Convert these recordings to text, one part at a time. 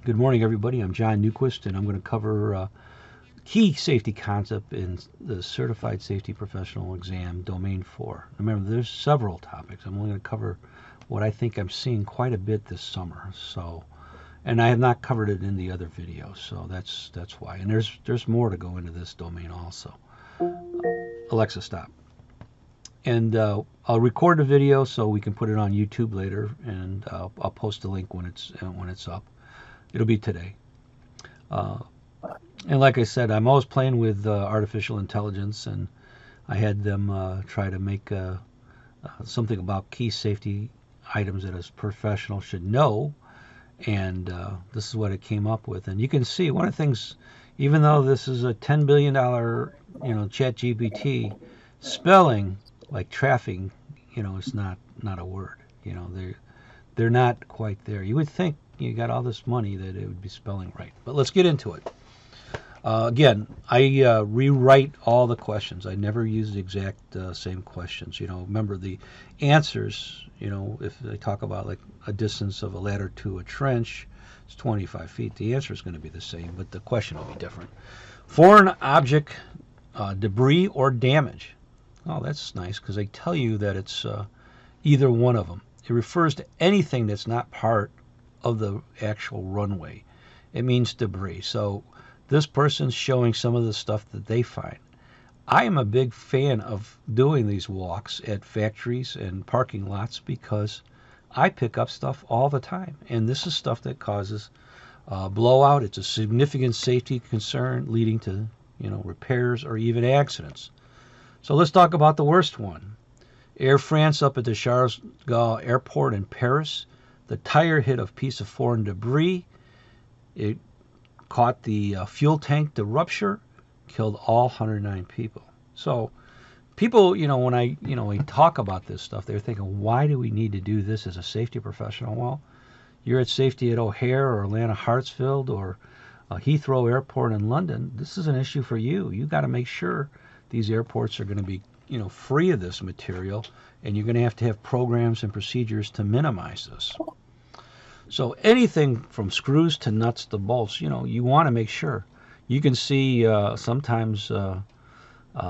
Good morning, everybody. I'm John Newquist, and I'm going to cover key safety concept in the Certified Safety Professional Exam, Domain 4. Remember, there's several topics. I'm only going to cover what I think I'm seeing quite a bit this summer. And I have not covered it in the other videos, so that's why. And there's more to go into this domain also. Alexa, stop. And I'll record the video so we can put it on YouTube later, and I'll post the link when it's up. It'll be today. And like I said, I'm always playing with artificial intelligence, and I had them try to make something about key safety items that a professional should know, and this is what it came up with. And you can see one of the things, even though this is a $10 billion chat GPT, spelling like traffic, it's not a word. They're not quite there. You would think you got all this money that it would be spelling right. But let's get into it. Again, I rewrite all the questions. I never use the exact same questions. Remember the answers, if they talk about like a distance of a ladder to a trench, it's 25 feet. The answer is going to be the same, but the question will be different. Foreign object, debris, or damage. Oh, that's nice because they tell you that it's either one of them. It refers to anything that's not part of the actual runway. It means debris. So this person's showing some of the stuff that they find. I am a big fan of doing these walks at factories and parking lots because I pick up stuff all the time. And this is stuff that causes blowout. It's a significant safety concern leading to repairs or even accidents. So let's talk about the worst one. Air France up at the Charles de Gaulle Airport in Paris. The tire hit a piece of foreign debris. It caught the fuel tank to rupture, killed all 109 people. So people, when we talk about this stuff, they're thinking, why do we need to do this as a safety professional? Well, you're at safety at O'Hare or Atlanta Hartsfield or Heathrow Airport in London. This is an issue for you. You got to make sure these airports are going to be free of this material, and you're going to have programs and procedures to minimize this. So anything from screws to nuts to bolts, you want to make sure. You can see sometimes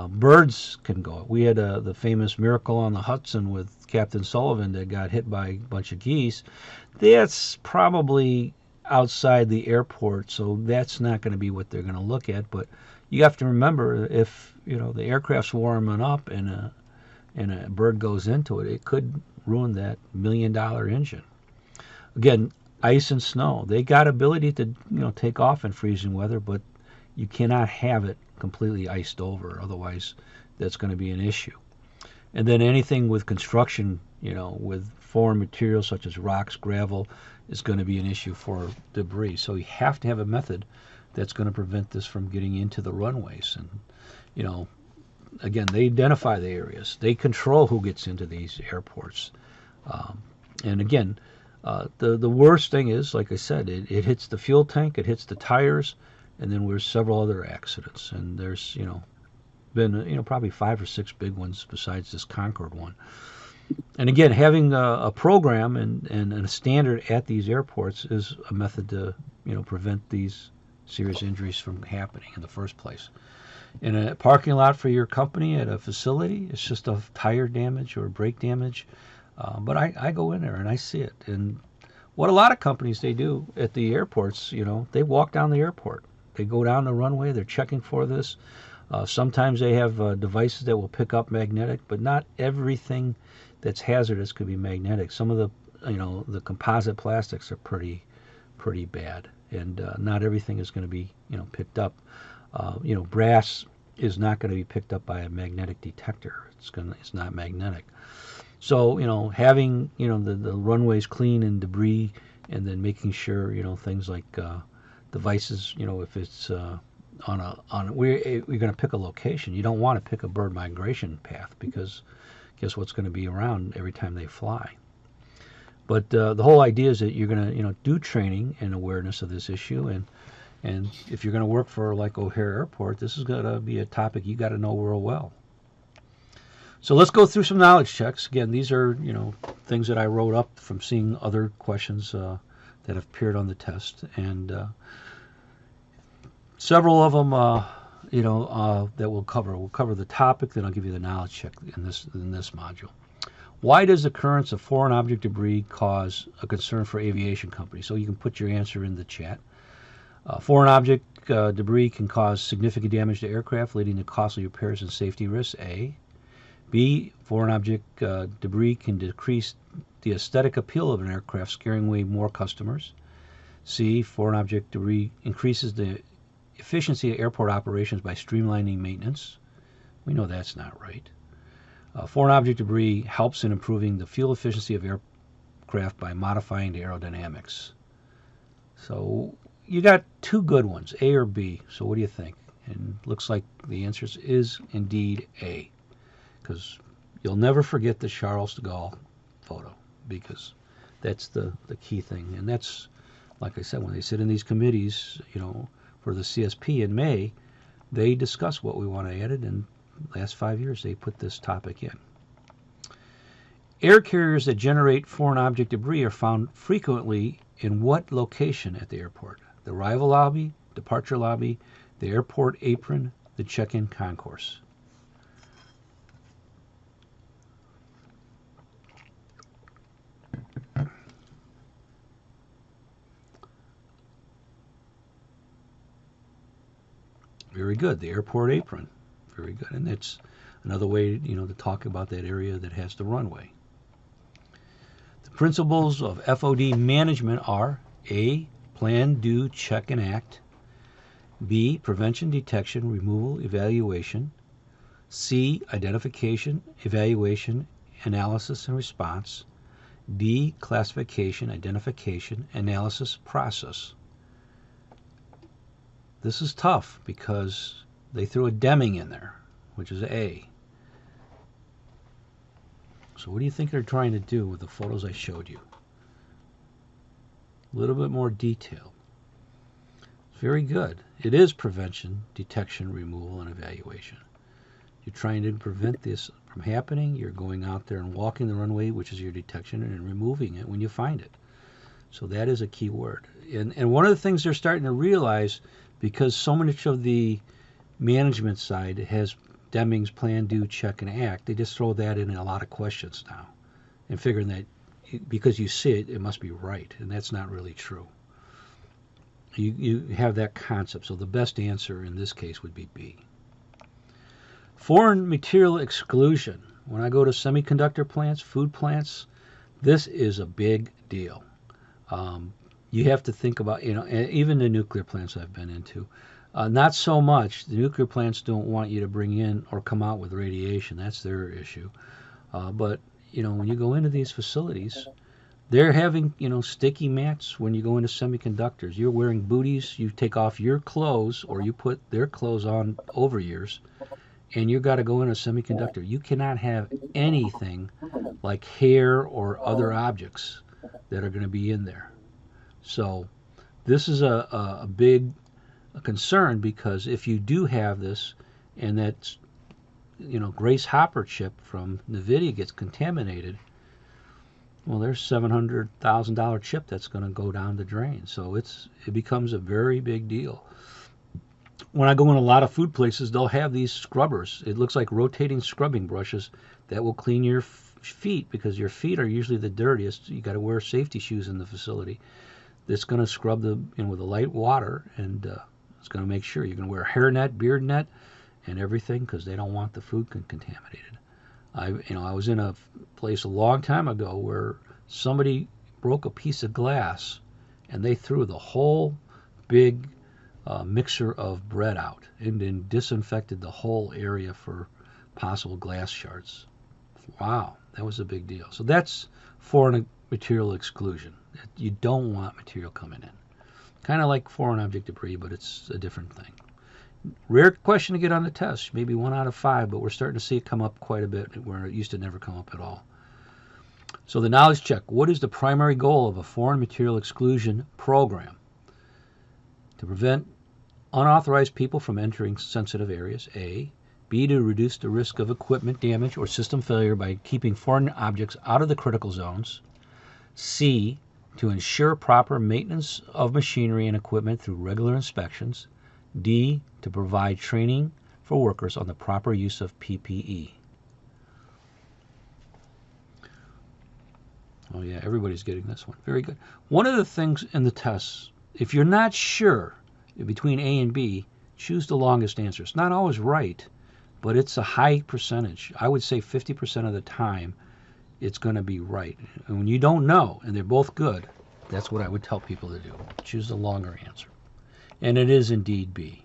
birds can go. We had the famous Miracle on the Hudson with Captain Sullivan that got hit by a bunch of geese. That's probably outside the airport, so that's not going to be what they're going to look at. But you have to remember, if the aircraft's warming up and a bird goes into it, it could ruin that $1 million engine. Again, ice and snow, they got ability to take off in freezing weather, but you cannot have it completely iced over, otherwise that's going to be an issue. And then anything with construction, with foreign materials such as rocks, gravel, is going to be an issue for debris. So you have to have a method that's going to prevent this from getting into the runways. And again, they identify the areas, they control who gets into these airports. And again, the worst thing is, like I said, it hits the fuel tank, it hits the tires, and then there's several other accidents. And there's been probably 5 or 6 big ones besides this Concorde one. And again, having a program and a standard at these airports is a method to prevent these serious injuries from happening in the first place. In a parking lot for your company at a facility, it's just a tire damage or brake damage. But I go in there and I see it. And what a lot of companies, they do at the airports, they walk down the airport. They go down the runway. They're checking for this. Sometimes they have devices that will pick up magnetic, but not everything that's hazardous could be magnetic. Some of the composite plastics are pretty bad, and not everything is going to be picked up. Brass is not going to be picked up by a magnetic detector. It's not magnetic. So having the runways clean and debris, and then making sure things like devices, if it's we're going to pick a location. You don't want to pick a bird migration path, because guess what's going to be around every time they fly. But the whole idea is that you're going to do training and awareness of this issue, and if you're going to work for like O'Hare Airport, this is going to be a topic you got to know real well. So let's go through some knowledge checks. Again, these are things that I wrote up from seeing other questions that that have appeared on the test, and several of them, that we'll cover. We'll cover the topic, then I'll give you the knowledge check in this module. Why does the occurrence of foreign object debris cause a concern for aviation companies? So you can put your answer in the chat. Foreign object debris can cause significant damage to aircraft, leading to costly repairs and safety risks, A. B, foreign object debris can decrease the aesthetic appeal of an aircraft, scaring away more customers. C, foreign object debris increases the efficiency of airport operations by streamlining maintenance. We know that's not right. Foreign object debris helps in improving the fuel efficiency of aircraft by modifying the aerodynamics. So you got two good ones, A or B. So what do you think? And looks like the answer is indeed A, because you'll never forget the Charles de Gaulle photo, because that's the key thing. And that's, like I said, when they sit in these committees, for the CSP in May, they discuss what we want to add it, and last 5 years they put this topic in. Air carriers that generate foreign object debris are found frequently in what location at the airport? The arrival lobby, departure lobby, the airport apron, the check-in concourse. Very good. The airport apron. Very good. And that's another way, to talk about that area that has the runway. The principles of FOD management are A, plan, do, check, and act. B, prevention, detection, removal, evaluation. C, identification, evaluation, analysis, and response. D, classification, identification, analysis, process. This is tough because they threw a Deming in there, which is A. So what do you think they're trying to do with the photos I showed you? A little bit more detail. Very good. It is prevention, detection, removal, and evaluation. You're trying to prevent this from happening. You're going out there and walking the runway, which is your detection, and removing it when you find it. So that is a key word. And one of the things they're starting to realize, because so much of the management side has Deming's plan, do, check, and act, they just throw that in a lot of questions now, and figuring that because you see it, it must be right, and that's not really true. You have that concept, so the best answer in this case would be B. Foreign material exclusion. When I go to semiconductor plants, food plants, this is a big deal. You have to think about, even the nuclear plants I've been into, not so much. The nuclear plants don't want you to bring in or come out with radiation. That's their issue. But, when you go into these facilities, they're having, sticky mats when you go into semiconductors. You're wearing booties. You take off your clothes, or you put their clothes on over yours, and you got to go in a semiconductor. You cannot have anything like hair or other objects that are going to be in there. So this is a big concern, because if you do have this, and that's, Grace Hopper chip from NVIDIA gets contaminated, well, there's $700,000 chip that's going to go down the drain. So it becomes a very big deal. When I go in a lot of food places, they'll have these scrubbers. It looks like rotating scrubbing brushes that will clean your feet, because your feet are usually the dirtiest. You got to wear safety shoes in the facility. It's going to scrub with a light water, and it's going to make sure you're going to wear a hair net, beard net, and everything, because they don't want the food contaminated. I was in a place a long time ago where somebody broke a piece of glass, and they threw the whole big mixer of bread out, and then disinfected the whole area for possible glass shards. Wow, that was a big deal. So that's foreign material exclusion. You don't want material coming in. Kind of like foreign object debris, but it's a different thing. Rare question to get on the test, maybe 1 out of 5, but we're starting to see it come up quite a bit where it used to never come up at all. So the knowledge check. What is the primary goal of a foreign material exclusion program? To prevent unauthorized people from entering sensitive areas, A. B, to reduce the risk of equipment damage or system failure by keeping foreign objects out of the critical zones. C, to ensure proper maintenance of machinery and equipment through regular inspections. D, to provide training for workers on the proper use of PPE. Oh yeah, everybody's getting this one. Very good. One of the things in the tests, if you're not sure between A and B, choose the longest answer. It's not always right, but it's a high percentage. I would say 50% of the time it's going to be right. And when you don't know and they're both good, that's what I would tell people to do. Choose the longer answer. And it is indeed B.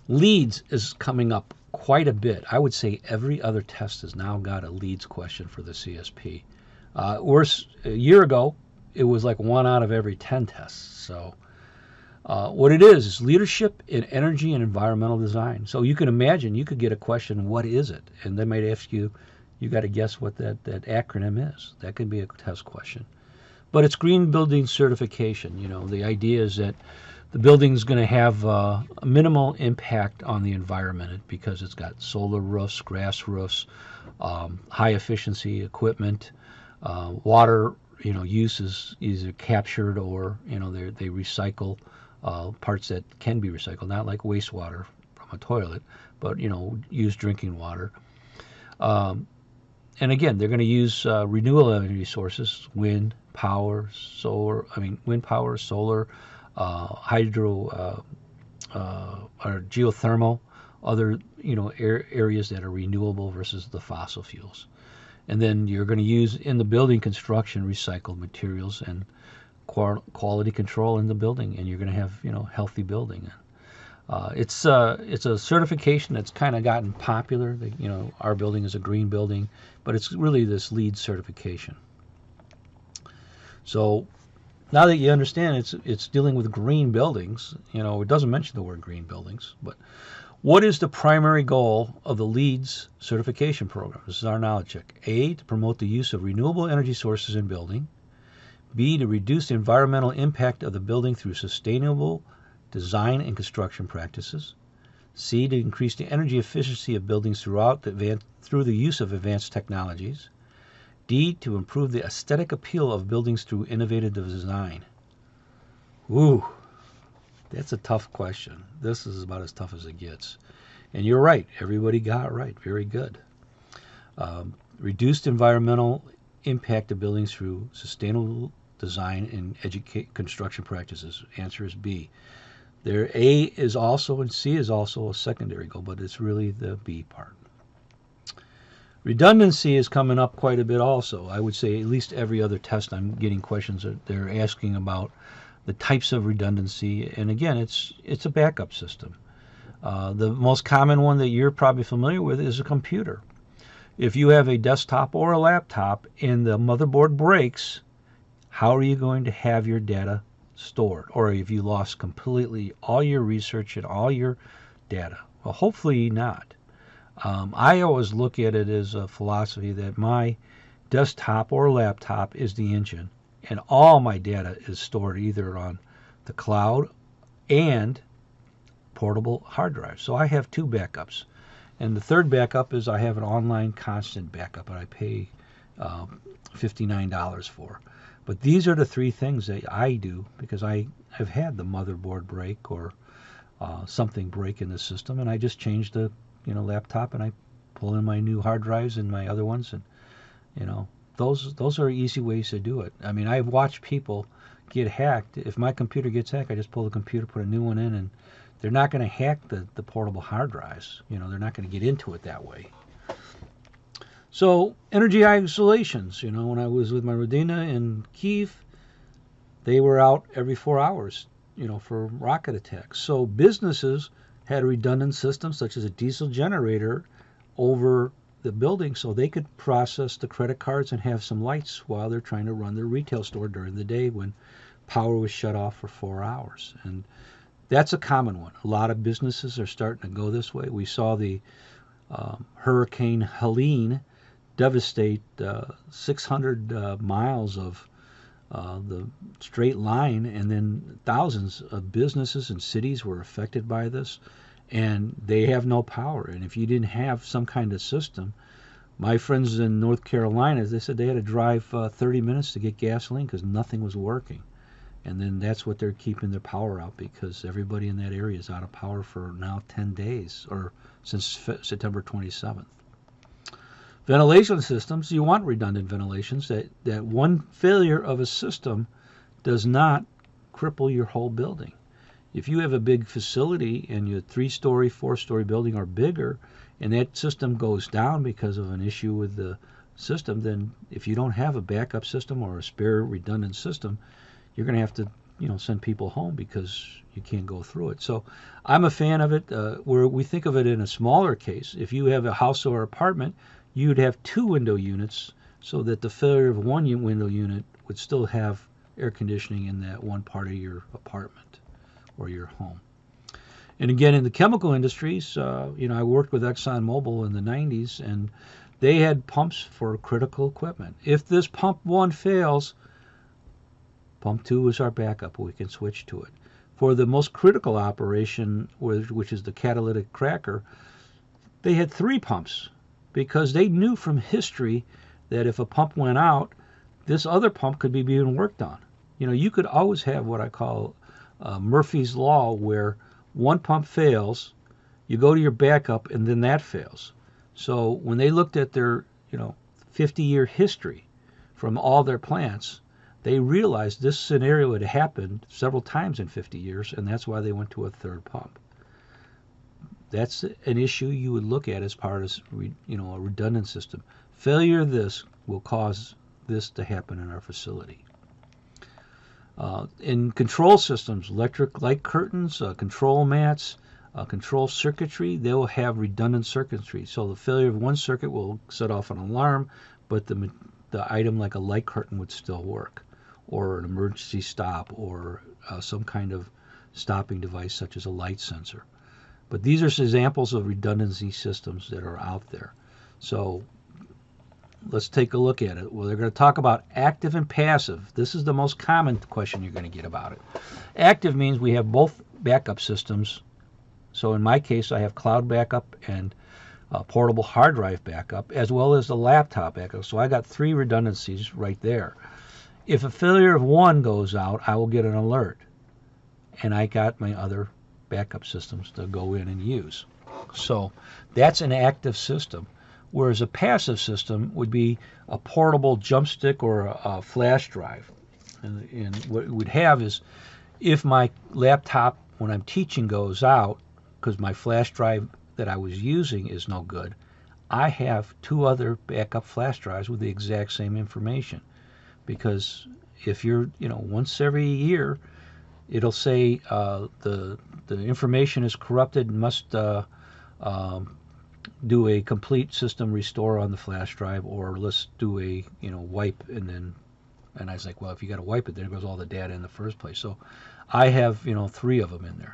Leads is coming up quite a bit. I would say every other test has now got a leads question for the CSP. Worse, a year ago, it was like 1 out of every 10 tests. So what it is leadership in energy and environmental design. So you can imagine you could get a question, what is it? And they might ask you, you got to guess what that acronym is. That could be a test question. But it's green building certification. You know, the idea is that the building's going to have a minimal impact on the environment because it's got solar roofs, grass roofs, high efficiency equipment, water, use is either captured or, they recycle parts that can be recycled, not like wastewater from a toilet, but, used drinking water. And again, they're going to use renewable energy sources, wind power, solar, hydro, or geothermal, other, areas that are renewable versus the fossil fuels. And then you're going to use in the building construction recycled materials and quality control in the building, and you're going to have, healthy building. It's a certification that's kind of gotten popular. Our building is a green building, but it's really this LEED certification. So now that you understand it's dealing with green buildings, it doesn't mention the word green buildings, but what is the primary goal of the LEEDs certification program? This is our knowledge check. A, to promote the use of renewable energy sources in building. B, to reduce the environmental impact of the building through sustainable design and construction practices. C, to increase the energy efficiency of buildings through the use of advanced technologies. D, to improve the aesthetic appeal of buildings through innovative design. Ooh, that's a tough question. This is about as tough as it gets. And you're right. Everybody got it right. Very good. Reduced environmental impact of buildings through sustainable design and construction practices. Answer is B. There, A is also, and C is also a secondary goal, but it's really the B part. Redundancy is coming up quite a bit also. I would say at least every other test I'm getting questions that they're asking about the types of redundancy. And again, it's a backup system. The most common one that you're probably familiar with is a computer. If you have a desktop or a laptop and the motherboard breaks, how are you going to have your data stored? Or if you lost completely all your research and all your data? Well, hopefully not. I always look at it as a philosophy that my desktop or laptop is the engine, and all my data is stored either on the cloud and portable hard drives. So I have 2 backups. And the third backup is I have an online constant backup that I pay $59 for. But these are the 3 things that I do because I have had the motherboard break or something break in the system, and I just change the laptop and I pull in my new hard drives and my other ones, and those are easy ways to do it. I mean, I've watched people get hacked. If my computer gets hacked, I just pull the computer, put a new one in, and they're not going to hack the portable hard drives. They're not going to get into it that way. So energy isolations, when I was with my Rodina in Kiev, they were out every 4 hours, for rocket attacks. So businesses had redundant systems such as a diesel generator over the building so they could process the credit cards and have some lights while they're trying to run their retail store during the day when power was shut off for 4 hours. And that's a common one. A lot of businesses are starting to go this way. We saw the Hurricane Helene devastate 600 miles of the straight line, and then thousands of businesses and cities were affected by this, and they have no power. And if you didn't have some kind of system My friends in North Carolina, they said they had to drive 30 minutes to get gasoline because nothing was working. And then that's what they're keeping their power out, because everybody in that area is out of power for now 10 days, or since September 27th. Ventilation systems, you want redundant ventilations. That one failure of a system does not cripple your whole building. If you have a big facility and your 3-story, 4-story building or bigger, and that system goes down because of an issue with the system, then if you don't have a backup system or a spare redundant system, you're going to have to, send people home because you can't go through it. So I'm a fan of it. Where we think of it in a smaller case, if you have a house or apartment, you'd have 2 window units so that the failure of one window unit would still have air conditioning in that one part of your apartment or your home. And again, in the chemical industries, I worked with ExxonMobil in the 90s, and they had pumps for critical equipment. If this pump 1 fails, pump 2 is our backup. We can switch to it. For the most critical operation, which is the catalytic cracker, they had 3 pumps because they knew from history that if a pump went out, this other pump could be being worked on. You could always have what I call Murphy's Law, where one pump fails, you go to your backup, and then that fails. So when they looked at their 50-year history from all their plants, they realized this scenario had happened several times in 50 years, and that's why they went to a 3rd pump. That's an issue you would look at as part of a redundant system. Failure of this will cause this to happen in our facility. In control systems, electric light curtains, control mats, control circuitry, they will have redundant circuitry. So the failure of one circuit will set off an alarm, but the item like a light curtain would still work, or an emergency stop, or some kind of stopping device such as a light sensor. But these are examples of redundancy systems that are out there. So let's take a look at it. Well, they're going to talk about active and passive. This is the most common question you're going to get about it. Active means we have both backup systems. So in my case, I have cloud backup and portable hard drive backup, as well as the laptop backup. So I got 3 redundancies right there. If a failure of one goes out, I will get an alert, and I got my other backup systems to go in and use. So that's an active system. Whereas a passive system would be a portable jump stick or a flash drive. And what it would have is, if my laptop, when I'm teaching, goes out because my flash drive that I was using is no good, I have 2 other backup flash drives with the exact same information. Because if you're, once every year, it'll say the information is corrupted and must do a complete system restore on the flash drive, or let's do a wipe, and I was like, well, if you got to wipe it, there goes all the data in the first place. So I have 3 of them in there.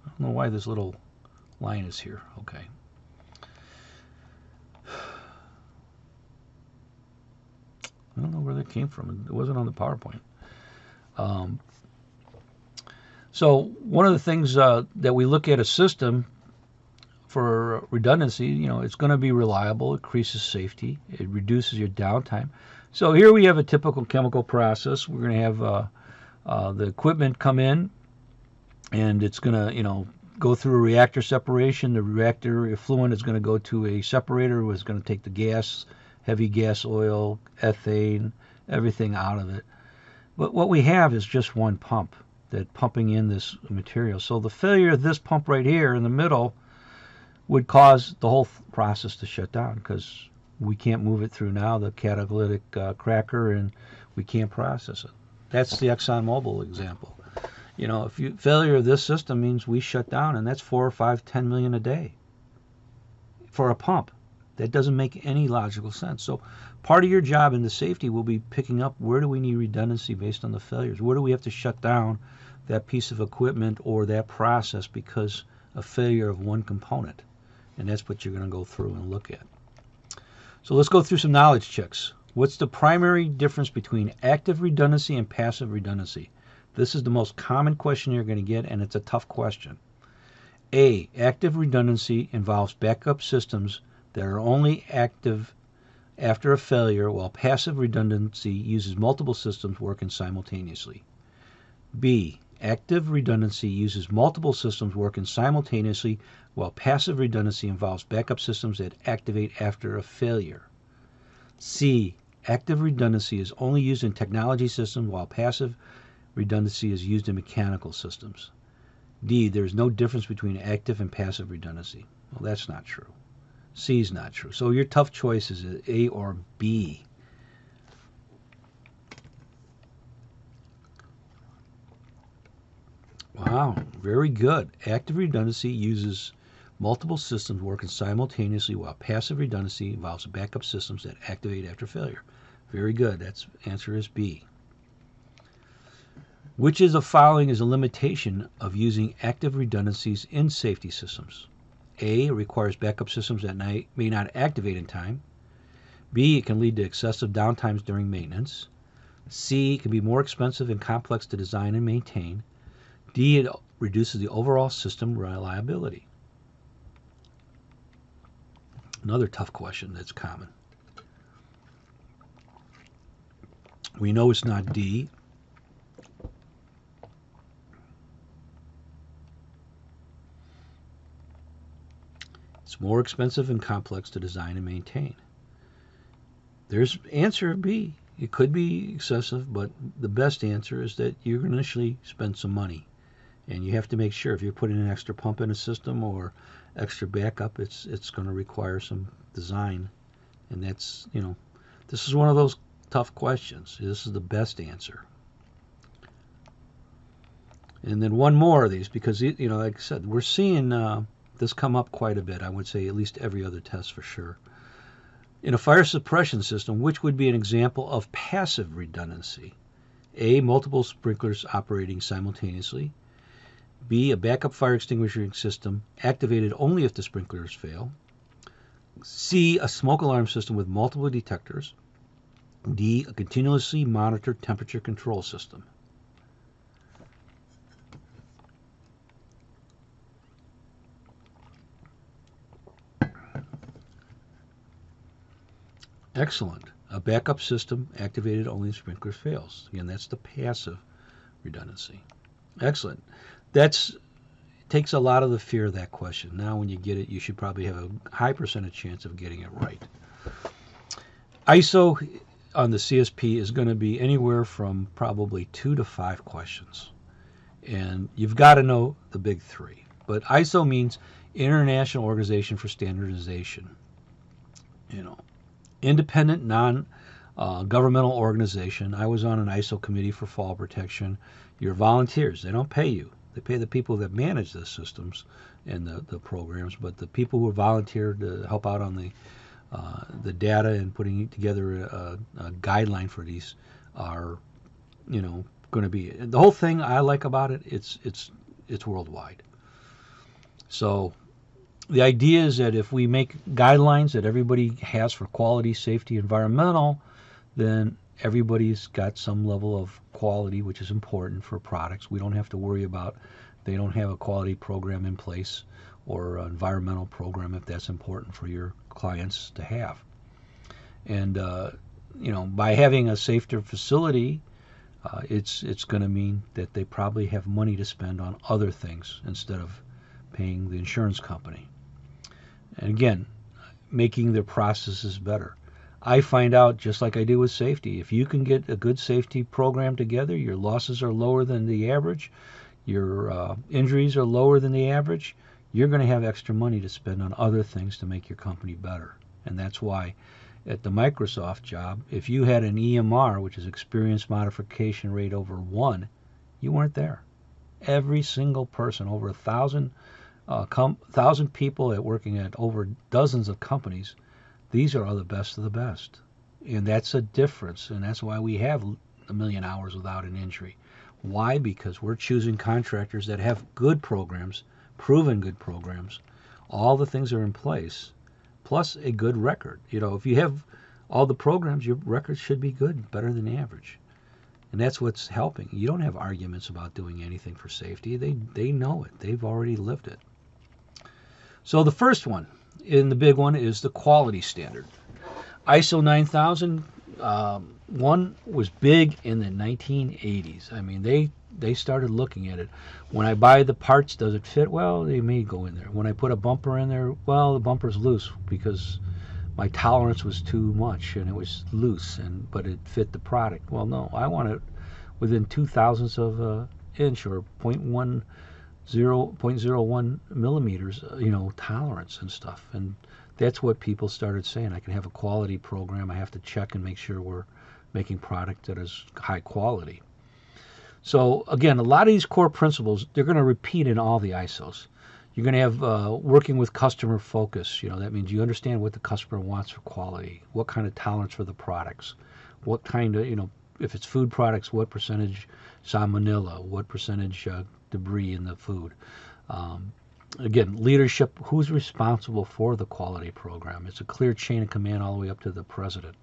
I don't know why this little line is here. Okay. I don't know where that came from. It wasn't on the PowerPoint. So one of the things that we look at a system for redundancy, it's going to be reliable, it increases safety, it reduces your downtime. So here we have a typical chemical process. We're going to have the equipment come in, and it's going to, go through a reactor separation. The reactor effluent is going to go to a separator, which is going to take the gas, heavy gas oil, ethane, everything out of it. But what we have is just one pump that pumping in this material. So the failure of this pump right here in the middle would cause the whole process to shut down, because we can't move it through now the catalytic cracker, and we can't process it. That's the ExxonMobil example. Failure of this system means we shut down, and that's 4 or 5, 10 million a day for a pump. That doesn't make any logical sense. So part of your job in the safety will be picking up, where do we need redundancy based on the failures? Where do we have to shut down that piece of equipment or that process because of failure of one component? And that's what you're going to go through and look at. So let's go through some knowledge checks. What's the primary difference between active redundancy and passive redundancy? This is the most common question you're going to get, and it's a tough question. A. Active redundancy involves backup systems that are only active after a failure, while passive redundancy uses multiple systems working simultaneously. B. Active redundancy uses multiple systems working simultaneously, while passive redundancy involves backup systems that activate after a failure. C. Active redundancy is only used in technology systems, while passive redundancy is used in mechanical systems. D. There is no difference between active and passive redundancy. Well, that's not true. C is not true. So your tough choice is A or B. Wow, very good. Active redundancy uses multiple systems working simultaneously, while passive redundancy involves backup systems that activate after failure. Very good. That's answer is B. Which of the following is a limitation of using active redundancies in safety systems? A. It requires backup systems that may not activate in time. B. It can lead to excessive downtimes during maintenance. C. It can be more expensive and complex to design and maintain. D. It reduces the overall system reliability. Another tough question that's common. We know it's not D. It's more expensive and complex to design and maintain. There's answer B. It could be excessive, but the best answer is that you're going to initially spend some money. And you have to make sure if you're putting an extra pump in a system or extra backup, it's going to require some design. And that's, this is one of those tough questions. This is the best answer. And then one more of these, because, like I said, we're seeing this come up quite a bit. I would say at least every other test for sure. In a fire suppression system, which would be an example of passive redundancy? A. Multiple sprinklers operating simultaneously. B. A backup fire extinguishing system activated only if the sprinklers fail. C. A smoke alarm system with multiple detectors. D. A continuously monitored temperature control system. Excellent. A backup system activated only if sprinklers fails. Again, that's the passive redundancy. Excellent. That takes a lot of the fear of that question. Now when you get it, you should probably have a high percentage chance of getting it right. ISO on the CSP is going to be anywhere from probably 2 to 5 questions. And you've got to know the big 3. But ISO means International Organization for Standardization. Independent, non-governmental organization. I was on an ISO committee for fall protection. You're volunteers. They don't pay you. They pay the people that manage the systems and the programs, but the people who volunteer to help out on the data and putting together a guideline for these are, going to be the whole thing. I like about it. It's worldwide. So the idea is that if we make guidelines that everybody has for quality, safety, environmental, then everybody's got some level of quality, which is important for products. We don't have to worry about they don't have a quality program in place or an environmental program if that's important for your clients to have. And by having a safer facility, it's going to mean that they probably have money to spend on other things instead of paying the insurance company. And again, making their processes better. I find out, just like I do with safety, if you can get a good safety program together, your losses are lower than the average, your injuries are lower than the average, you're going to have extra money to spend on other things to make your company better. And that's why at the Microsoft job, if you had an EMR, which is experience modification rate over 1, you weren't there. Every single person, over 1,000 people working at over dozens of companies, these are all the best of the best. And that's a difference, and that's why we have 1 million hours without an injury. Why? Because we're choosing contractors that have good programs, proven good programs. All the things are in place, plus a good record. If you have all the programs, your record should be good, better than the average. And that's what's helping. You don't have arguments about doing anything for safety. They know it. They've already lived it. So the first one, and the big one, is the quality standard. ISO 9000 one was big in the 1980s. I mean, they started looking at it. When I buy the parts, does it fit? Well, they may go in there. When I put a bumper in there, well, the bumper's loose because my tolerance was too much and it was loose, but it fit the product. Well, no, I want it within 0.02 of an inch or 0.01 millimeters, tolerance and stuff. And that's what people started saying. I can have a quality program. I have to check and make sure we're making product that is high quality. So again, a lot of these core principles, they're going to repeat in all the ISOs. You're going to have working with customer focus. That means you understand what the customer wants for quality, what kind of tolerance for the products, what kind of, if it's food products, what percentage salmonella, what percentage debris in the food. Again, leadership, who's responsible for the quality program? It's a clear chain of command all the way up to the president.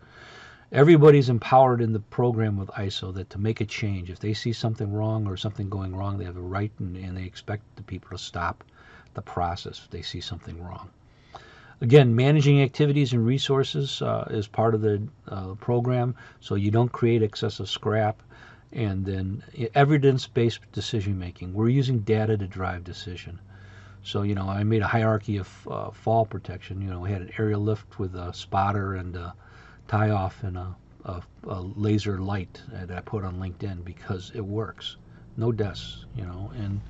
Everybody's empowered in the program with ISO that to make a change. If they see something wrong or something going wrong, they have a right and they expect the people to stop the process if they see something wrong. Again, managing activities and resources is part of the program, so you don't create excessive scrap. And then evidence-based decision making. We're using data to drive decision. So, I made a hierarchy of fall protection. We had an aerial lift with a spotter and a tie-off and a laser light that I put on LinkedIn because it works. No deaths, and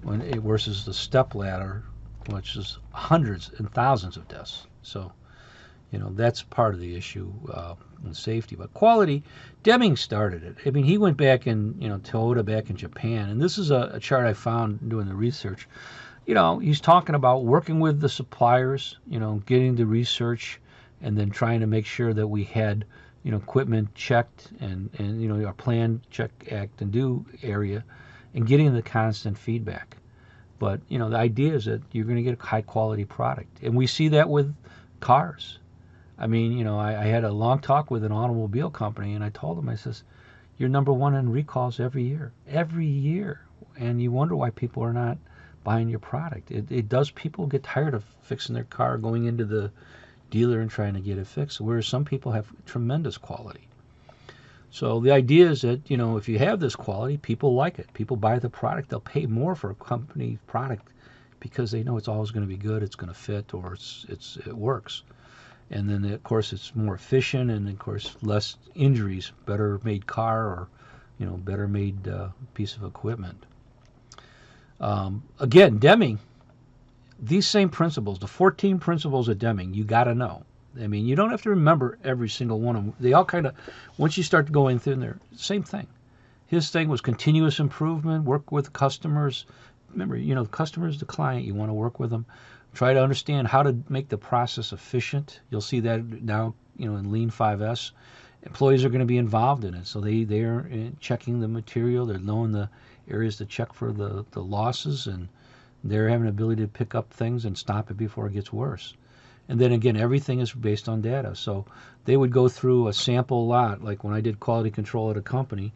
when it versus the step ladder, which is hundreds and thousands of deaths. So, that's part of the issue in safety. But quality, Deming started it. I mean, he went back in, Toyota back in Japan. And this is a chart I found doing the research. He's talking about working with the suppliers, getting the research, and then trying to make sure that we had, equipment checked and our plan, check, act, and do area, and getting the constant feedback. But, the idea is that you're going to get a high-quality product. And we see that with cars. I mean, I had a long talk with an automobile company, and I told them, I says, you're number one in recalls every year. Every year. And you wonder why people are not buying your product. It does. People get tired of fixing their car, going into the dealer and trying to get it fixed, whereas some people have tremendous quality. So the idea is that, if you have this quality, people like it. People buy the product. They'll pay more for a company product because they know it's always going to be good, it's going to fit, or it works. And then, of course, it's more efficient and, of course, less injuries, better made car or, better made piece of equipment. Again, Deming, these same principles, the 14 principles of Deming, you got to know. I mean, you don't have to remember every single one of them. They all kind of, once you start going through there, same thing. His thing was continuous improvement, work with customers. Remember, the customer is the client. You want to work with them. Try to understand how to make the process efficient. You'll see that now, in Lean 5S. Employees are going to be involved in it. So they're checking the material. They're knowing the areas to check for the losses, and they're having the ability to pick up things and stop it before it gets worse. And then again, everything is based on data. So they would go through a sample lot. Like when I did quality control at a company,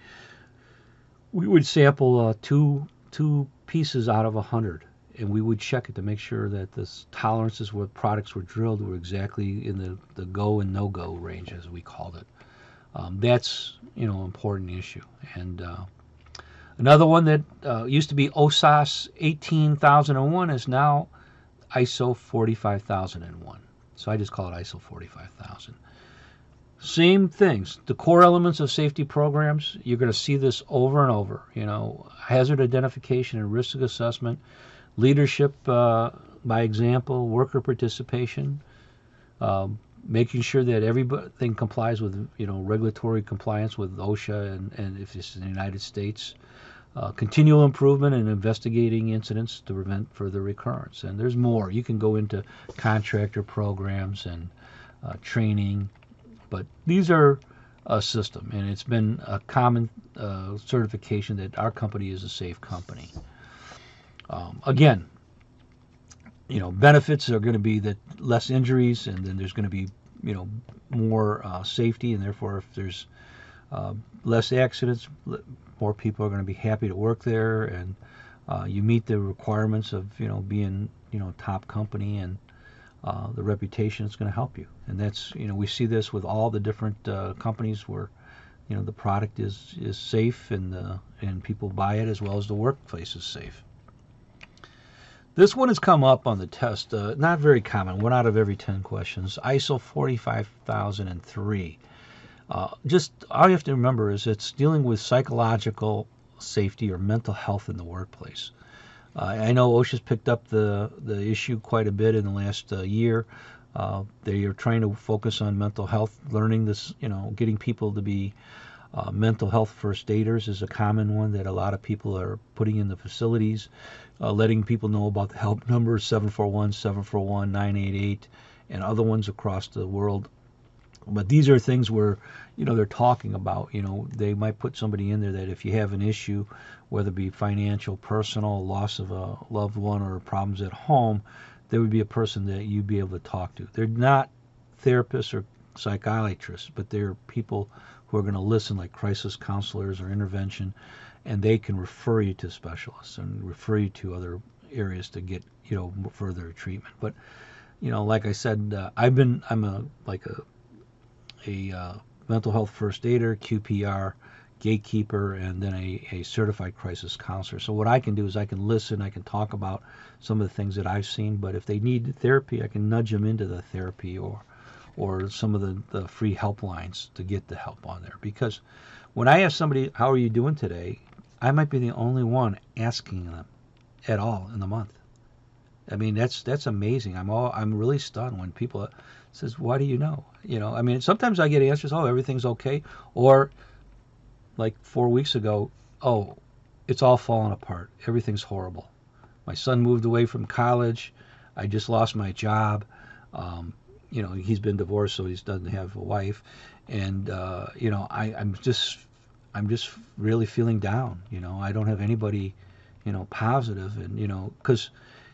we would sample two pieces out of 100. And we would check it to make sure that the tolerances where products were drilled were exactly in the go and no-go range, as we called it. That's, important issue. And another one that used to be OSAS 18001 is now ISO 45001. So I just call it ISO 45000. Same things. The core elements of safety programs, you're going to see this over and over. Hazard identification and risk assessment, leadership by example, worker participation, making sure that everything complies with regulatory compliance with OSHA and if it's in the United States, continual improvement and investigating incidents to prevent further recurrence. And there's more. You can go into contractor programs and training, but these are a system, and it's been a common certification that our company is a safe company. Again, benefits are going to be that less injuries, and then there's going to be, more safety, and therefore if there's less accidents, more people are going to be happy to work there, and You meet the requirements of being top company, and the reputation is going to help you. And that's we see this with all the different companies where the product is safe, and people buy it, as well as the workplace is safe. This one has come up on the test, not very common, 1 out of every 10 questions, ISO 45003. Just all you have to remember is it's dealing with psychological safety or mental health in the workplace. I know OSHA's picked up the issue quite a bit in the last year. They are trying to focus on mental health, learning this, getting people to be mental health first aiders is a common one that a lot of people are putting in the facilities, letting people know about the help numbers 741-741-988 and other ones across the world. But these are things where, they're talking about, they might put somebody in there that if you have an issue, whether it be financial, personal, loss of a loved one, or problems at home, there would be a person that you'd be able to talk to. They're not therapists or psychiatrists, but they're people who are going to listen, like crisis counselors or intervention, and they can refer you to specialists and refer you to other areas to get, further treatment. But, like I said, I'm a mental health first aider, QPR, gatekeeper, and then a certified crisis counselor. So what I can do is I can listen, I can talk about some of the things that I've seen, but if they need therapy, I can nudge them into the therapy or some of the free helplines to get the help on there. Because when I ask somebody, how are you doing today, I might be the only one asking them at all in the month. I mean, that's amazing. I'm really stunned when people says, why do you know? Sometimes I get answers, oh, everything's okay. Or like 4 weeks ago, oh, it's all falling apart. Everything's horrible. My son moved away from college. I just lost my job. He's been divorced, so he doesn't have a wife. And, I'm just really feeling down. I don't have anybody, positive. And, because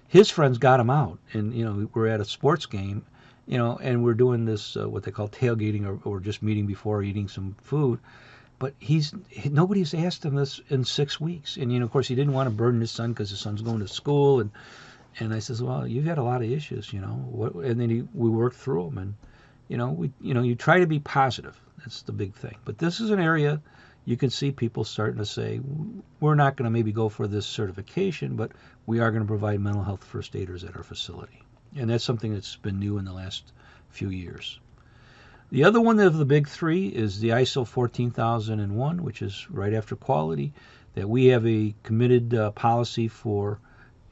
his friends got him out. And, we're at a sports game, and we're doing this, what they call tailgating, or just meeting before eating some food. But nobody's asked him this in 6 weeks. And, of course, he didn't want to burden his son because his son's going to school. And I says, well, you've had a lot of issues, and then we worked through them. And, you try to be positive. That's the big thing. But this is an area you can see people starting to say, we're not going to maybe go for this certification, but we are going to provide mental health first aiders at our facility. And that's something that's been new in the last few years. The other one of the big three is the ISO 14001, which is right after quality, that we have a committed policy for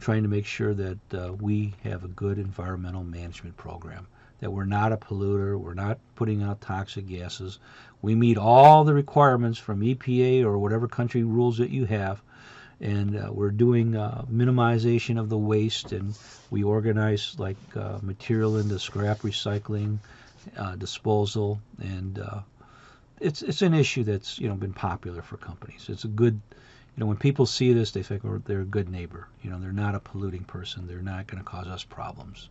trying to make sure that we have a good environmental management program, that we're not a polluter, we're not putting out toxic gases. We meet all the requirements from EPA or whatever country rules that you have, and we're doing minimization of the waste, and we organize material into scrap recycling, disposal, and it's an issue that's been popular for companies. It's a good, when people see this, they think they're a good neighbor. They're not a polluting person. They're not going to cause us problems.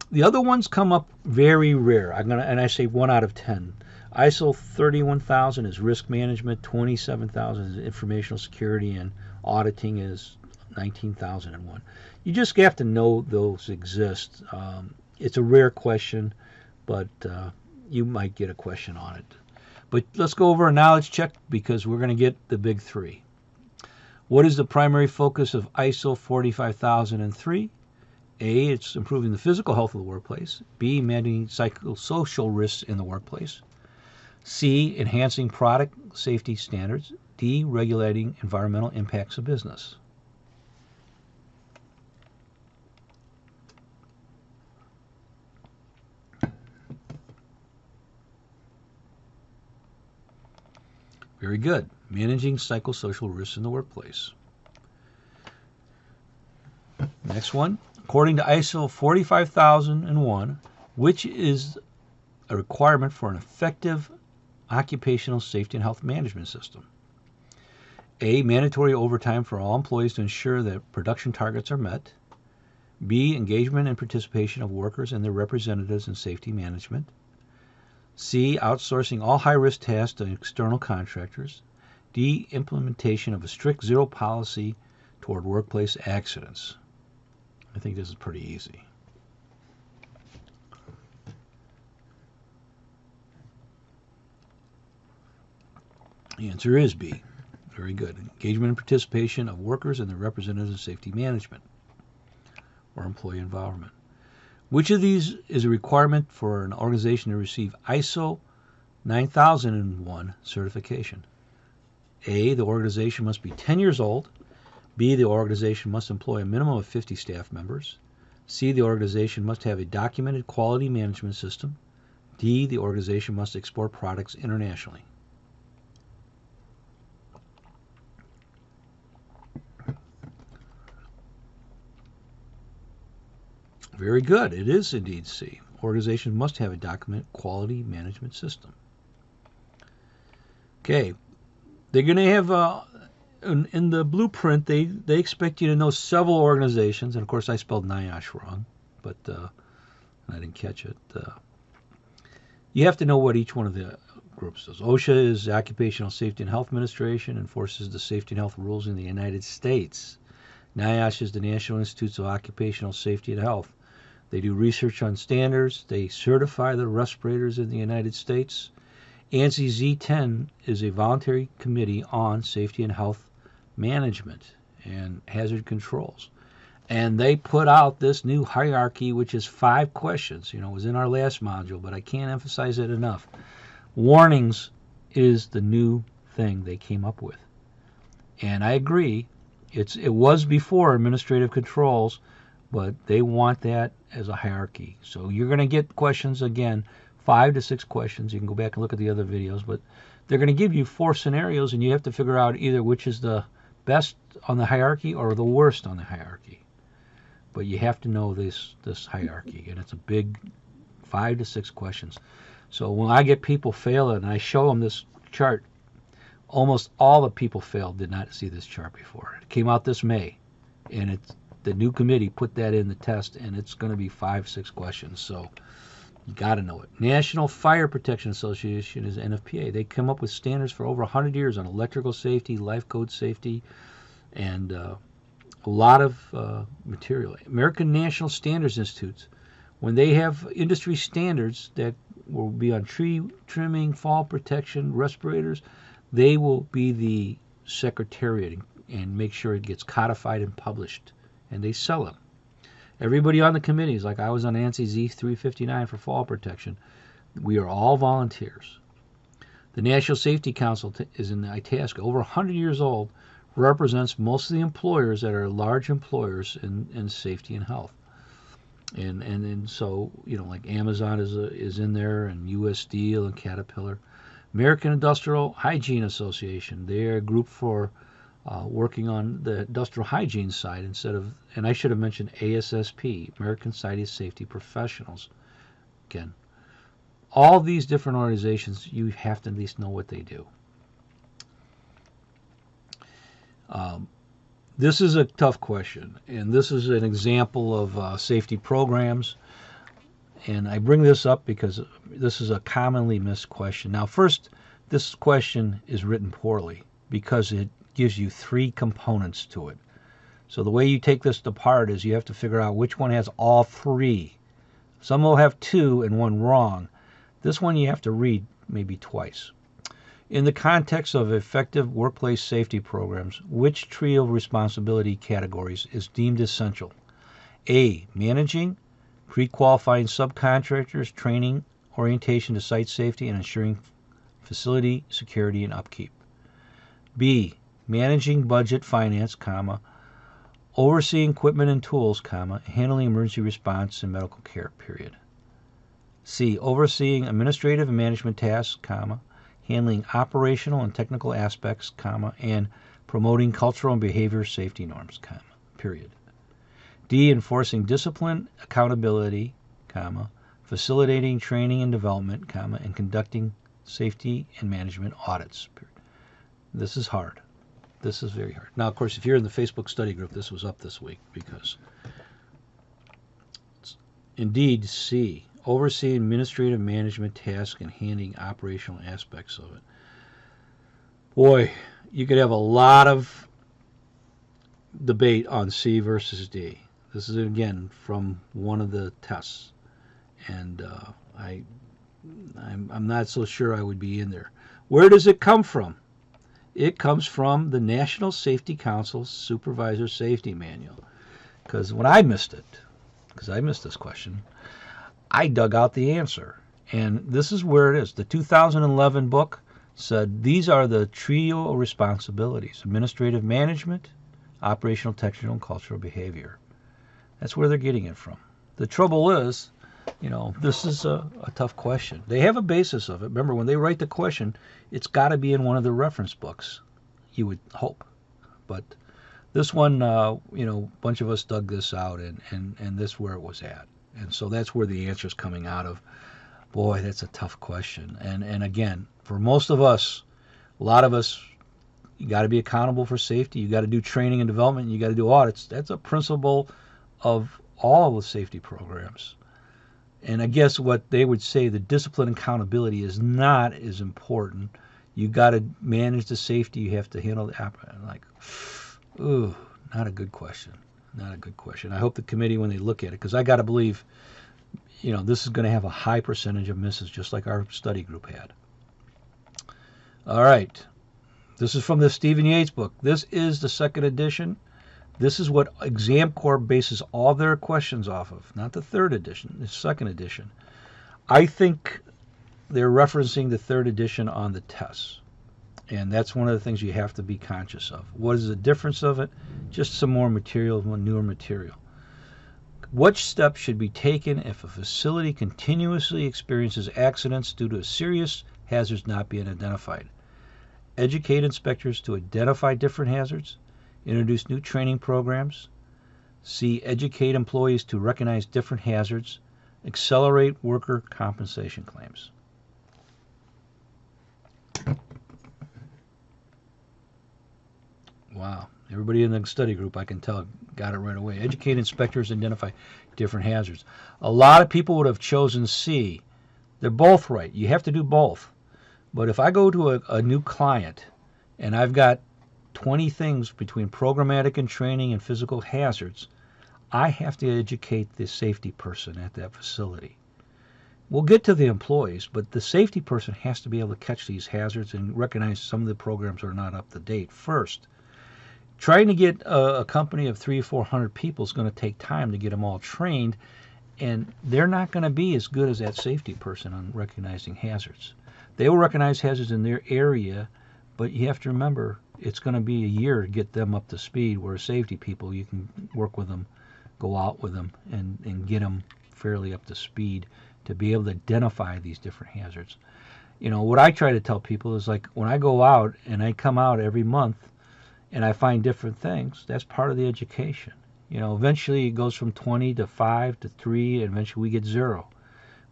The other ones come up very rare. And I say 1 out of 10. ISO 31000 is risk management, 27000 is informational security, and auditing is 19001. You just have to know those exist. It's a rare question, but you might get a question on it. But let's go over a knowledge check, because we're going to get the big three. What is the primary focus of ISO 45003? A, it's improving the physical health of the workplace. B, managing psychosocial risks in the workplace. C, enhancing product safety standards. D, regulating environmental impacts of business. Very good. Managing psychosocial risks in the workplace. Next one. According to ISO 45001, which is a requirement for an effective occupational safety and health management system? A, mandatory overtime for all employees to ensure that production targets are met. B, engagement and participation of workers and their representatives in safety management. C, outsourcing all high-risk tasks to external contractors. D, implementation of a strict zero policy toward workplace accidents. I think this is pretty easy. The answer is B. Very good. Engagement and participation of workers and their representatives in safety management or employee involvement. Which of these is a requirement for an organization to receive ISO 9001 certification? A, the organization must be 10 years old. B, the organization must employ a minimum of 50 staff members. C, the organization must have a documented quality management system. D, the organization must export products internationally. Very good. It is indeed C. Organizations must have a documented quality management system. Okay. They're going to have, in the blueprint, they expect you to know several organizations. And, of course, I spelled NIOSH wrong, but I didn't catch it. You have to know what each one of the groups does. OSHA is the Occupational Safety and Health Administration, enforces the safety and health rules in the United States. NIOSH is the National Institutes of Occupational Safety and Health. They do research on standards. They certify the respirators in the United States. ANSI Z10 is a voluntary committee on safety and health management and hazard controls. And they put out this new hierarchy, which is 5 questions. You know, it was in our last module, but I can't emphasize it enough. Warnings is the new thing they came up with. And I agree, it was before administrative controls, but they want that as a hierarchy. So you're going to get questions, again, 5 to 6 questions. You can go back and look at the other videos, but they're going to give you 4 scenarios, and you have to figure out either which is the best on the hierarchy or the worst on the hierarchy. But you have to know this hierarchy, and it's a big 5 to 6 questions. So when I get people failing, and I show them this chart, almost all the people failed did not see this chart before. It came out this May, and the new committee put that in the test, and it's going to be 5, 6 questions. So you got to know it. National Fire Protection Association is NFPA. They come up with standards for over 100 years on electrical safety, life code safety, and a lot of material. American National Standards Institutes, when they have industry standards that will be on tree trimming, fall protection, respirators, they will be the secretariat and make sure it gets codified and published, and they sell them. Everybody on the committees, like I was on ANSI Z359 for fall protection, we are all volunteers. The National Safety Council is in Itasca, over 100 years old, represents most of the employers that are large employers in safety and health. And so, you know, like Amazon is in there, and U.S. Steel and Caterpillar. American Industrial Hygiene Association, they're a group for working on the industrial hygiene side instead of, and I should have mentioned ASSP, American Society of Safety Professionals. Again, all these different organizations, you have to at least know what they do. This is a tough question, and this is an example of safety programs. And I bring this up because this is a commonly missed question. Now, first, this question is written poorly because it gives you 3 components to it. So the way you take this apart is you have to figure out which one has all 3. Some will have 2 and 1 wrong. This one you have to read maybe twice. In the context of effective workplace safety programs, which trio of responsibility categories is deemed essential? A, managing, pre-qualifying subcontractors, training, orientation to site safety, and ensuring facility security and upkeep. B, managing budget finance, overseeing equipment and tools, handling emergency response and medical care, period. C, overseeing administrative and management tasks, handling operational and technical aspects, and promoting cultural and behavior safety norms, period. D, enforcing discipline, accountability, facilitating training and development, and conducting safety and management audits, period. This is hard. This is very hard. Now, of course, if you're in the Facebook study group, this was up this week because it's indeed C, overseeing administrative management tasks and handling operational aspects of it. Boy, you could have a lot of debate on C versus D. This is again from one of the tests, and I'm not so sure I would be in there. Where does it come from? It comes from the National Safety Council's Supervisor Safety Manual. Because when I missed it, because I missed this question, I dug out the answer. And this is where it is. The 2011 book said these are the trio of responsibilities: administrative management, operational, technical, and cultural behavior. That's where they're getting it from. The trouble is, this is a tough question. They have a basis of it. Remember, when they write the question, it's got to be in one of the reference books, you would hope. But this one, a bunch of us dug this out, and this is where it was at. And so that's where the answer is coming out of. Boy, that's a tough question. And again, for most of us, a lot of us, you got to be accountable for safety. You got to do training and development. You got to do audits. That's a principle of all the safety programs. And I guess what they would say, the discipline and accountability is not as important. You got to manage the safety. You have to handle the ooh, not a good question. Not a good question. I hope the committee, when they look at it, because I got to believe, this is going to have a high percentage of misses, just like our study group had. All right. This is from the Stephen Yates book. This is the second edition. This is what Exam Corps bases all their questions off of, not the third edition, the second edition. I think they're referencing the third edition on the tests, and that's one of the things you have to be conscious of. What is the difference of it? Just some more material, newer material. What steps should be taken if a facility continuously experiences accidents due to serious hazards not being identified? Educate inspectors to identify different hazards. Introduce new training programs. C, educate employees to recognize different hazards. Accelerate worker compensation claims. Wow. Everybody in the study group, I can tell, got it right away. Educate inspectors to identify different hazards. A lot of people would have chosen C. They're both right. You have to do both. But if I go to a new client and I've got 20 things between programmatic and training and physical hazards, I have to educate the safety person at that facility. We'll get to the employees, but the safety person has to be able to catch these hazards and recognize some of the programs are not up to date first. Trying to get a company of 300 or 400 people is going to take time to get them all trained, and they're not going to be as good as that safety person on recognizing hazards. They will recognize hazards in their area, but you have to remember it's going to be a year to get them up to speed, where safety people, you can work with them, go out with them, and get them fairly up to speed to be able to identify these different hazards. What I try to tell people is, like, when I go out and I come out every month and I find different things, that's part of the education. Eventually it goes from 20 to 5 to 3, and eventually we get 0.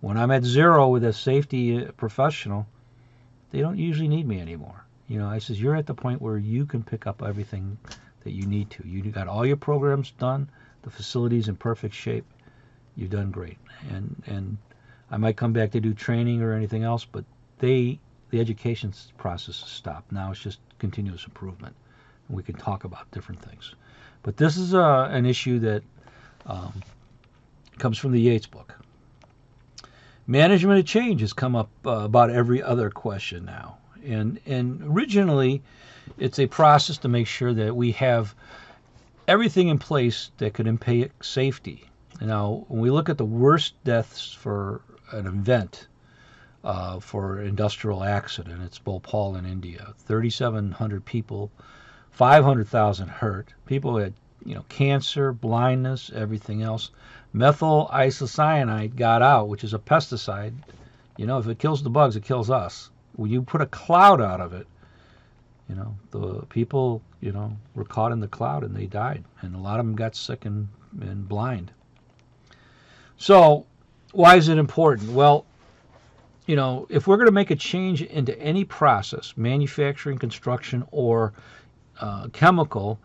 When I'm at 0 with a safety professional, they don't usually need me anymore. I says, you're at the point where you can pick up everything that you need to. You got all your programs done, the facility's in perfect shape, you've done great. And I might come back to do training or anything else, but the education process has stopped. Now it's just continuous improvement, and we can talk about different things. But this is an issue that comes from the Yates book. Management of change has come up about every other question now. And originally, it's a process to make sure that we have everything in place that could impact safety. Now, when we look at the worst deaths for an event, for industrial accident, it's Bhopal in India, 3,700 people, 500,000 hurt. People had, cancer, blindness, everything else. Methyl isocyanate got out, which is a pesticide. If it kills the bugs, it kills us. When you put a cloud out of it, the people, were caught in the cloud and they died. And a lot of them got sick and blind. So why is it important? Well, if we're going to make a change into any process, manufacturing, construction, or chemical,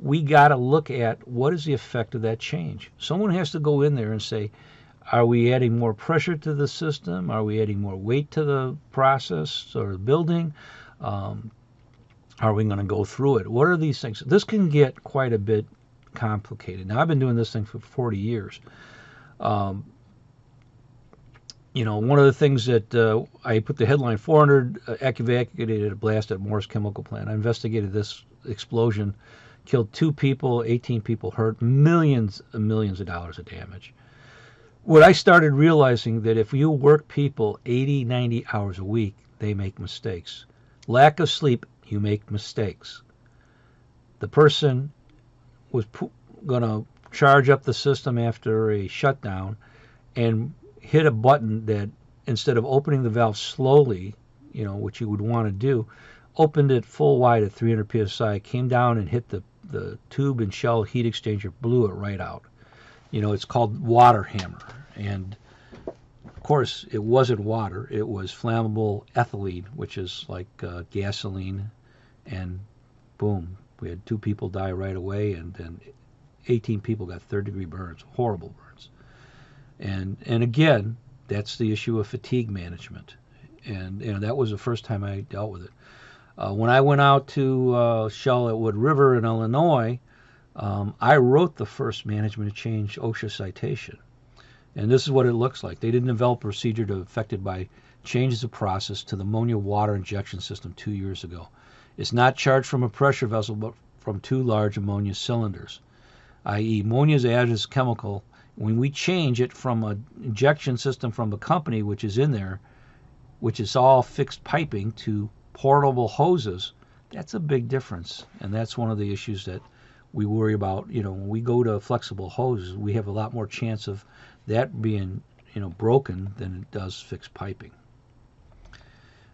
we got to look at what is the effect of that change. Someone has to go in there and say, are we adding more pressure to the system? Are we adding more weight to the process or the building? Are we going to go through it? What are these things? This can get quite a bit complicated. Now, I've been doing this thing for 40 years. Um, one of the things that I put the headline 400 evacuated a blast at Morris Chemical Plant. I investigated this explosion, killed 2 people, 18 people hurt, millions and millions of dollars of damage. What I started realizing that if you work people 80, 90 hours a week, they make mistakes. Lack of sleep, you make mistakes. The person was going to charge up the system after a shutdown and hit a button that, instead of opening the valve slowly, which you would want to do, opened it full wide at 300 psi, came down and hit the tube and shell heat exchanger, blew it right out. It's called water hammer. And of course, it wasn't water. It was flammable ethylene, which is like gasoline. And boom, we had 2 people die right away, and then 18 people got third-degree burns, horrible burns. And again, that's the issue of fatigue management. And that was the first time I dealt with it. When I went out to Shell at Wood River in Illinois, I wrote the first management change OSHA citation. And this is what it looks like. They didn't develop a procedure to affected by changes of process to the ammonia water injection system 2 years ago. It's not charged from a pressure vessel, but from 2 large ammonia cylinders, i.e. ammonia is a hazardous chemical. When we change it from an injection system from the company, which is in there, which is all fixed piping, to portable hoses, that's a big difference. And that's one of the issues that we worry about. When we go to flexible hoses, we have a lot more chance of that being, broken than it does fixed piping.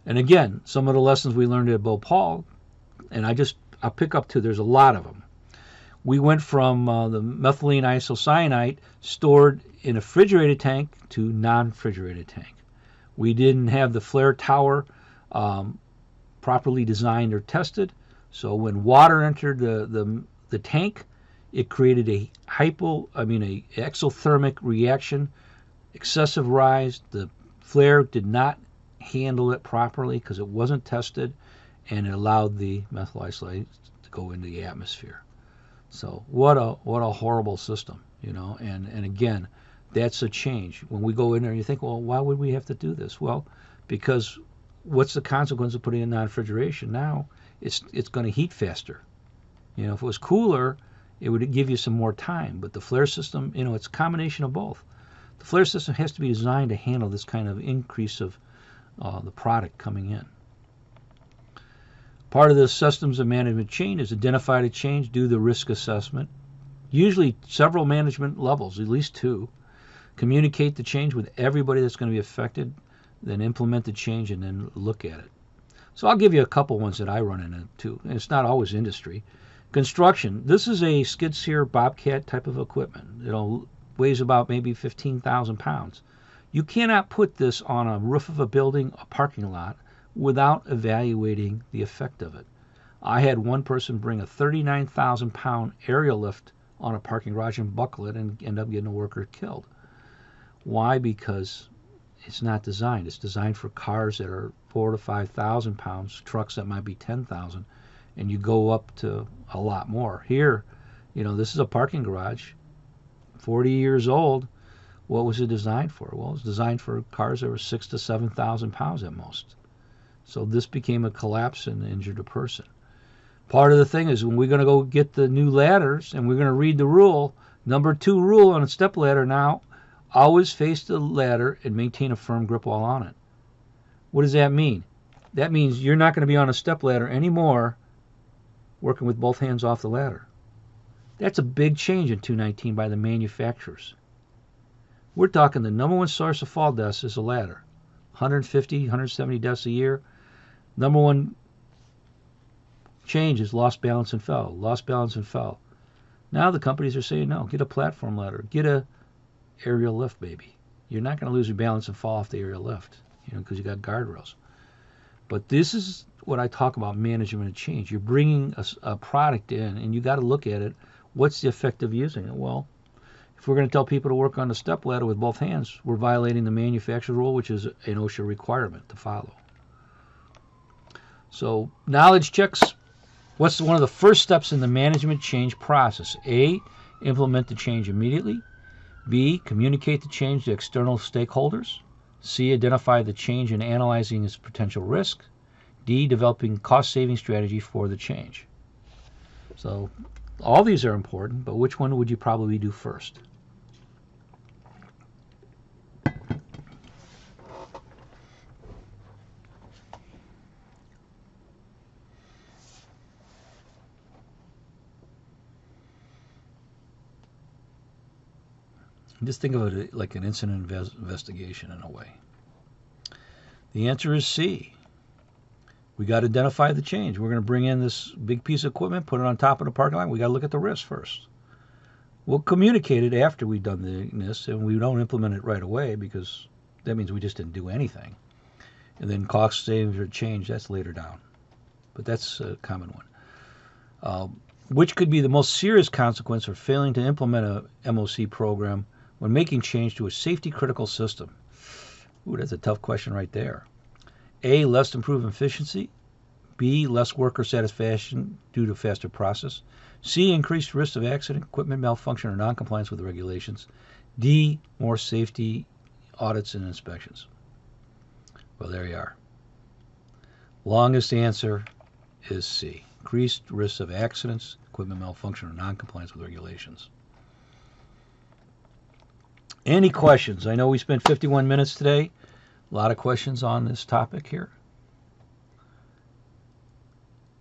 And again, some of the lessons we learned at Bhopal, and I'll pick up 2, there's a lot of them. We went from the methylene isocyanate stored in a refrigerated tank to non-refrigerated tank. We didn't have the flare tower properly designed or tested, so when water entered the tank, it created a exothermic reaction, excessive rise. The flare did not handle it properly because it wasn't tested, and it allowed the methyl isolate to go into the atmosphere. So what a horrible system, and again, that's a change. When we go in there and you think, well, why would we have to do this? Well, because what's the consequence of putting in non-refrigeration? Now it's going to heat faster. If it was cooler, it would give you some more time. But the flare system, it's a combination of both. The flare system has to be designed to handle this kind of increase of the product coming in. Part of the systems of management change is identify the change, do the risk assessment, usually several management levels, at least 2. Communicate the change with everybody that's going to be affected, then implement the change, and then look at it. So I'll give you a couple ones that I run into, and it's not always industry. Construction. This is a skid steer bobcat type of equipment. It weighs about maybe 15,000 pounds. You cannot put this on a roof of a building, a parking lot, without evaluating the effect of it. I had one person bring a 39,000 pound aerial lift on a parking garage and buckle it and end up getting a worker killed. Why? Because it's not designed. It's designed for cars that are 4,000 to 5,000 pounds, trucks that might be 10,000, and you go up to a lot more. Here, this is a parking garage, 40 years old. What was it designed for? Well, it was designed for cars that were 6,000 to 7,000 pounds at most. So this became a collapse and injured a person. Part of the thing is when we're going to go get the new ladders and we're going to read the rule, number 2 rule on a step ladder now, always face the ladder and maintain a firm grip while on it. What does that mean? That means you're not going to be on a step ladder anymore working with both hands off the ladder. That's a big change in 219 by the manufacturers. We're talking the number 1 source of fall deaths is a ladder. 150, 170 deaths a year. Number 1 change is lost balance and fell. Lost balance and fell. Now the companies are saying, no, get a platform ladder. Get a aerial lift, baby. You're not going to lose your balance and fall off the aerial lift, because you got guardrails. But this is what I talk about management and change. You're bringing a product in, and you got to look at it. What's the effect of using it? Well, if we're going to tell people to work on the step ladder with both hands, we're violating the manufacturer rule, which is an OSHA requirement to follow. So knowledge checks What's one of the first steps in the management change process? A, implement the change immediately. B, communicate the change to external stakeholders. C, identify the change and analyzing its potential risk. D, developing cost-saving strategy for the change. So all these are important, but which one would you probably do first? Just think of it like an incident investigation in a way. The answer is C. We got to identify the change. We're going to bring in this big piece of equipment, put it on top of the parking lot. We got to look at the risk first. We'll communicate it after we've done this, and we don't implement it right away because that means we just didn't do anything. And then cost savings or change, that's later down. But that's a common one. Which could be the most serious consequence of failing to implement a MOC program when making change to a safety critical system? Ooh, that's a tough question right there. A, less improved efficiency. B, less worker satisfaction due to faster process. C, increased risk of accident, equipment malfunction, or noncompliance with the regulations. D, more safety audits and inspections. Well, there you are. Longest answer is C. Increased risk of accidents, equipment malfunction, or noncompliance with regulations. Any questions? I know we spent 51 minutes today. A lot of questions on this topic here.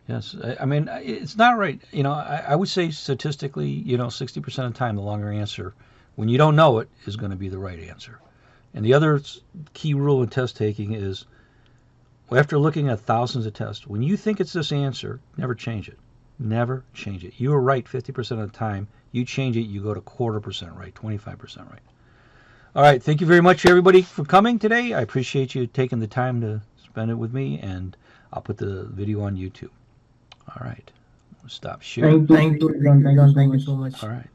Yes, I mean, it's not right. You know, I would say statistically, 60% of the time, the longer answer, when you don't know it, is going to be the right answer. And the other key rule in test taking is, after looking at thousands of tests, when you think it's this answer, never change it. Never change it. You are right 50% of the time. You change it, you go to 25% right, 25% right. All right, thank you very much, everybody, for coming today. I appreciate you taking the time to spend it with me, and I'll put the video on YouTube. All right, stop sharing. Thank you, John. Thank you so much. All right.